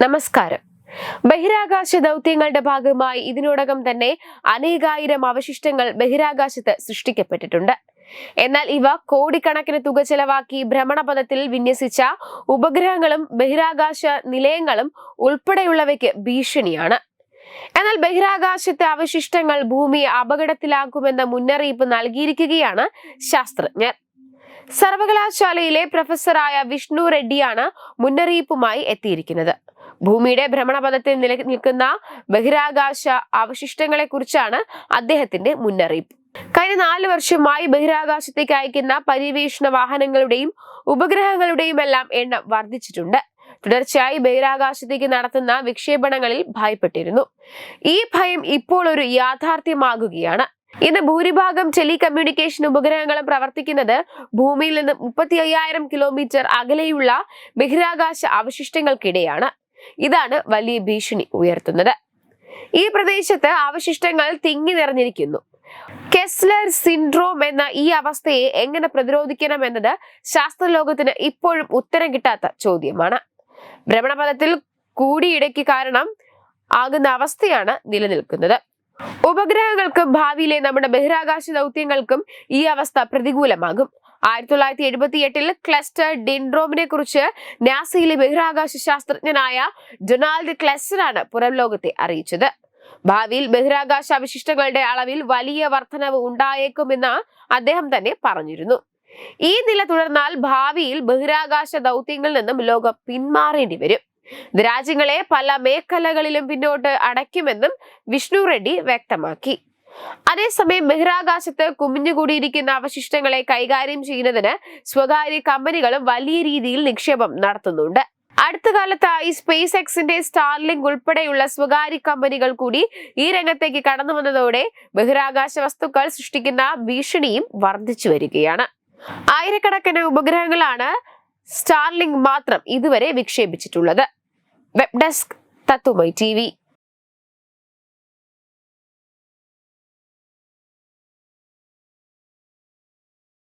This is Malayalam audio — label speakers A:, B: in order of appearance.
A: നമസ്കാരം. ബഹിരാകാശ ദൗത്യങ്ങളുടെ ഭാഗമായി ഇതിനോടകം തന്നെ അനേകായിരം അവശിഷ്ടങ്ങൾ ബഹിരാകാശത്ത് സൃഷ്ടിക്കപ്പെട്ടിട്ടുണ്ട്. എന്നാൽ ഇവ കോടിക്കണക്കിന് തുക ചെലവാക്കി ഭ്രമണപഥത്തിൽ വിന്യസിച്ച ഉപഗ്രഹങ്ങളും ബഹിരാകാശ നിലയങ്ങളും ഉൾപ്പെടെയുള്ളവയ്ക്ക് ഭീഷണിയാണ്. എന്നാൽ ബഹിരാകാശത്തെ അവശിഷ്ടങ്ങൾ ഭൂമിയെ അപകടത്തിലാക്കുമെന്ന മുന്നറിയിപ്പ് നൽകിയിരിക്കുകയാണ് ശാസ്ത്രജ്ഞർ. സർവകലാശാലയിലെ പ്രൊഫസറായ വിഷ്ണു റെഡ്ഡിയാണ് മുന്നറിയിപ്പുമായി എത്തിയിരിക്കുന്നത്. ഭൂമിയുടെ ഭ്രമണപഥത്തിൽ നിലനിൽക്കുന്ന ബഹിരാകാശ അവശിഷ്ടങ്ങളെ കുറിച്ചാണ് അദ്ദേഹത്തിന്റെ മുന്നറിയിപ്പ്. കഴിഞ്ഞ 4 വർഷമായി ബഹിരാകാശത്തേക്ക് അയക്കുന്ന പര്യവേഷണ വാഹനങ്ങളുടെയും ഉപഗ്രഹങ്ങളുടെയും എല്ലാം എണ്ണം വർദ്ധിച്ചിട്ടുണ്ട്. തുടർച്ചയായി ബഹിരാകാശത്തേക്ക് നടത്തുന്ന വിക്ഷേപണങ്ങളിൽ ഭയപ്പെട്ടിരുന്നു. ഈ ഭയം ഇപ്പോൾ ഒരു യാഥാർത്ഥ്യമാകുകയാണ്. ഇന്ന് ഭൂരിഭാഗം ടെലികമ്മ്യൂണിക്കേഷൻ ഉപഗ്രഹങ്ങളും പ്രവർത്തിക്കുന്നത് ഭൂമിയിൽ നിന്ന് 35,000 കിലോമീറ്റർ അകലെയുള്ള ബഹിരാകാശ അവശിഷ്ടങ്ങൾക്കിടെയാണ്. ഇതാണ് വലിയ ഭീഷണി ഉയർത്തുന്നത്. ഈ പ്രദേശത്ത് അവശിഷ്ടങ്ങൾ തിങ്ങി നിറഞ്ഞിരിക്കുന്നു. കെസ്ലർ സിൻഡ്രോം എന്ന ഈ അവസ്ഥയെ എങ്ങനെ പ്രതിരോധിക്കണമെന്നത് ശാസ്ത്രലോകത്തിന് ഇപ്പോഴും ഉത്തരം കിട്ടാത്ത ചോദ്യമാണ്. ഭ്രമണപഥത്തിൽ കൂടിയിടയ്ക്ക് കാരണം ആകുന്ന അവസ്ഥയാണ് നിലനിൽക്കുന്നത്. ഉപഗ്രഹങ്ങൾക്കും ഭാവിയിലെ നമ്മുടെ ബഹിരാകാശ ദൗത്യങ്ങൾക്കും ഈ അവസ്ഥ പ്രതികൂലമാകും. 1978 ക്ലസ്റ്റർ ഡിൻഡ്രോമിനെ കുറിച്ച് നാസയിലെ ബഹിരാകാശ ശാസ്ത്രജ്ഞനായ ഡൊണാൾഡ് ക്ലെസറാണ് പുറം ലോകത്തെ അറിയിച്ചത്. ഭാവിയിൽ ബഹിരാകാശ അവശിഷ്ടങ്ങളുടെ അളവിൽ വലിയ വർധനവ് ഉണ്ടായേക്കുമെന്ന് അദ്ദേഹം തന്നെ പറഞ്ഞിരുന്നു. ഈ നില തുടർന്നാൽ ഭാവിയിൽ ബഹിരാകാശ ദൗത്യങ്ങളിൽ നിന്നും ലോകം പിന്മാറേണ്ടി വരും. ഇത് രാജ്യങ്ങളെ പല മേഖലകളിലും പിന്നോട്ട് അടയ്ക്കുമെന്നും വിഷ്ണു റെഡ്ഡി വ്യക്തമാക്കി. അതേസമയം ബഹിരാകാശത്ത് കുമിഞ്ഞുകൂടിയിരിക്കുന്ന അവശിഷ്ടങ്ങളെ കൈകാര്യം ചെയ്യുന്നതിന് സ്വകാര്യ കമ്പനികളും വലിയ രീതിയിൽ നിക്ഷേപം നടത്തുന്നുണ്ട്. അടുത്ത കാലത്തായി സ്പേസ് എക്സിന്റെ സ്റ്റാർലിങ്ക് ഉൾപ്പെടെയുള്ള സ്വകാര്യ കമ്പനികൾ കൂടി ഈ രംഗത്തേക്ക് കടന്നു വന്നതോടെ ബഹിരാകാശ വസ്തുക്കൾ സൃഷ്ടിക്കുന്ന ഭീഷണിയും വർദ്ധിച്ചു വരികയാണ്. ആയിരക്കണക്കിന് ഉപഗ്രഹങ്ങളാണ് സ്റ്റാർലിങ്ക് മാത്രം ഇതുവരെ വിക്ഷേപിച്ചിട്ടുള്ളത്. വെബ് ഡെസ്ക് തത്തുമൈ TV.